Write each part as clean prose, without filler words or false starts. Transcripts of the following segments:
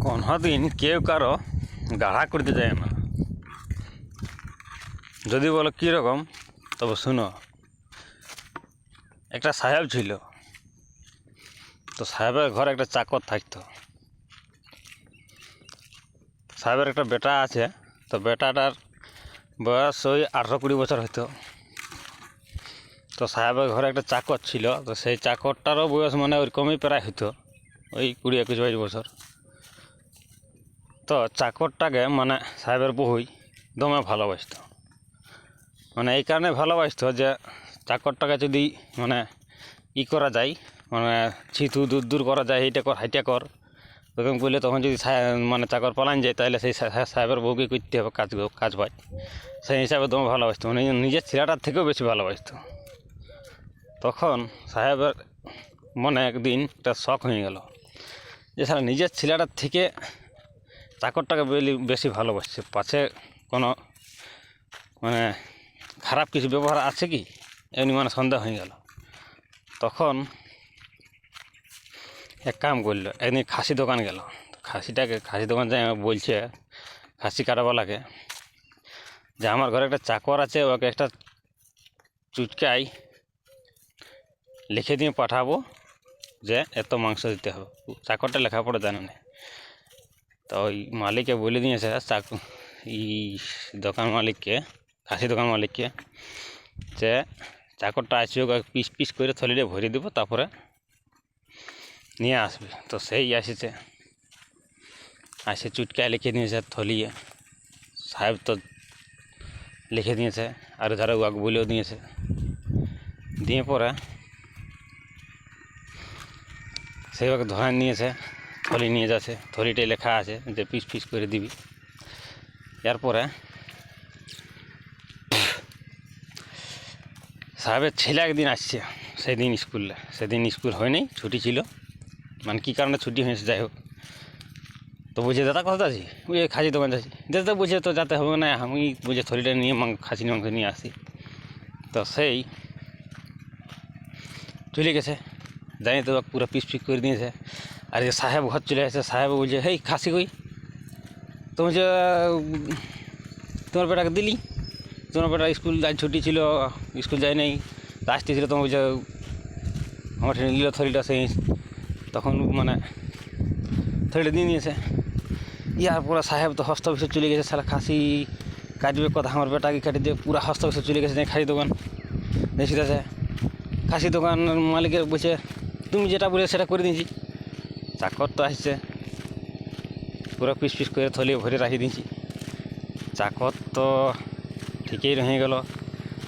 কোনোদিন কেউ কারো গাড়া করতে যায় না। যদি বলো কীরকম, তবে শুনো। একটা সাহেব ছিল, তো সাহেবের ঘরে একটা চাকর থাকতো। সাহেবের একটা বেটা আছে, তো বেটাটার বয়স ওই 18-20 বছর হইতো। তো সাহেবের ঘরে একটা চাকর ছিল, তো সেই চাকরটারও বয়স মানে ওইরকমই প্রায় হইতো, ওই 20-21-22 বছর। তো চাকরটাকে মানে সাহেবের বহুই দমে ভালোবাসতো। মানে এই কারণে ভালোবাসতো যে চাকরটাকে যদি মানে করা যায়, মানে ছিথু দূর দূর করা যায়, এইটা কর হাইটা কর এরকম করলে, তখন যদি মানে চাকর পালান যায়, তাহলে সেই সাহেবের বউকে করতে হবে কাজ পায়। সেই হিসাবে দমে ভালোবাসতো, মানে নিজের ছেলেটার থেকেও বেশি ভালোবাসতো। তখন সাহেবের মনে একদিন একটা শখ হয়ে গেল যে সারা নিজের ছেলেটার থেকে চাকরটাকে বেশি ভালোবাসছে, পাছে কোনো মানে খারাপ কিছু ব্যবহার আছে কি, এমনি মানে সন্দেহ হয়ে গেল। তখন এক কাম করলো, একদিন খাসি দোকান গেল। খাসি দোকান যাই বলছে খাসি কাটাওয়ালাকে যে আমার ঘরে একটা চাকর আছে, ওকে একটা চুটকাই লিখে দিয়ে পাঠাবো যে এত মাংস দিতে হবে। চাকরটা লেখাপড়া জানে না, তো ওই মালিককে বলে দিয়েছে দোকান মালিককে, খাসি দোকান মালিককে, যে চাকরটা আসবে, ওকে পিস পিস করে থলিতে ভরে দেবো, তারপরে নিয়ে আসবে। তো সেই আসে চুটকায় লিখে দিয়েছে থলিয়ে। সাহেব তো লিখে দিয়েছে, আর ধারে ওকে বলেও দিয়েছে। দিয়ে পরে সেই ওকে ধরে নিয়েছে, থলি নিয়ে যাচ্ছে, থলিটাই লেখা আছে যে পিস পিস করে দিবি। এরপরে সাহেবের ছেলে একদিন আসছে, সেদিন স্কুল হয়নি, ছুটি ছিল। মানে কী কারণে ছুটি হয়েছে যাই হোক, তো বুঝে দাদা কথা আছি, ওই খাসি দোকান যাচ্ছি। দাদা বুঝে তো যেতে হবে না, আমি বুঝে থলিটা নিয়ে খাসির মাংস নিয়ে আসি। তো সেই চলে গেছে, জানি তো পুরো পিস পিস করে দিয়েছে। আর যে সাহেব ঘর চলে আসে, সাহেব বলছে হেই খাসি কই, তুমি যে তোমার বেটাকে দিলি, তোমার বেটা স্কুল ছুটি ছিল, স্কুল যায় নাই, আসতে ছিল, তোমার যে আমার নিল থলিটা, সেই তখন মানে থলিটা দিয়ে নিয়েছে। ইয়ার পরে সাহেব তো হস্ত অফিসে চলে গেছে, সারা খাসি কাটবে কথা, আমার বেটাকে কাটি দিয়ে পুরো হস্ত অফিসে চলে গেছে। খাসি দোকান দেখে খাসি দোকান মালিকের বলছে তুমি যেটা বলে সেটা করে দিয়েছি। চাকর তো আসছে, পুরো পিস পিস করে থলি ভরে রাখি দিয়েছি। চাকর তো ঠিকই রয়ে গেল,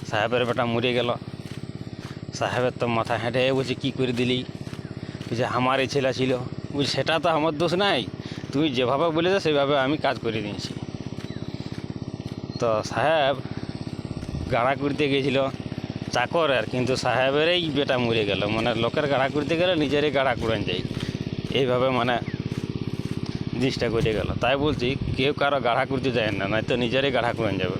সাহেবের বেটা মরে গেল। সাহেবের তো মাথা হেঁটে বলছে কী করে দিলি, বলছে আমার এই ছেলে ছিল। বলছে সেটা তো আমার দোষ নাই, তুমি যেভাবে বলেছো সেভাবে আমি কাজ করে দিয়েছি। তো সাহেব গাড়া করতে গিয়েছিল চাকরের, কিন্তু সাহেবেরই বেটা মরে গেল। মানে লোকের গাড়া করতে গেলে নিজেরই গাড়া কুড়ান যায়, এইভাবে মানে জিনিসটা করে গেল। তাই বলছি কেউ কারো গাড়া করতে যায় না, নয়তো নিজেরই গাড়া কুড়ান যাবে।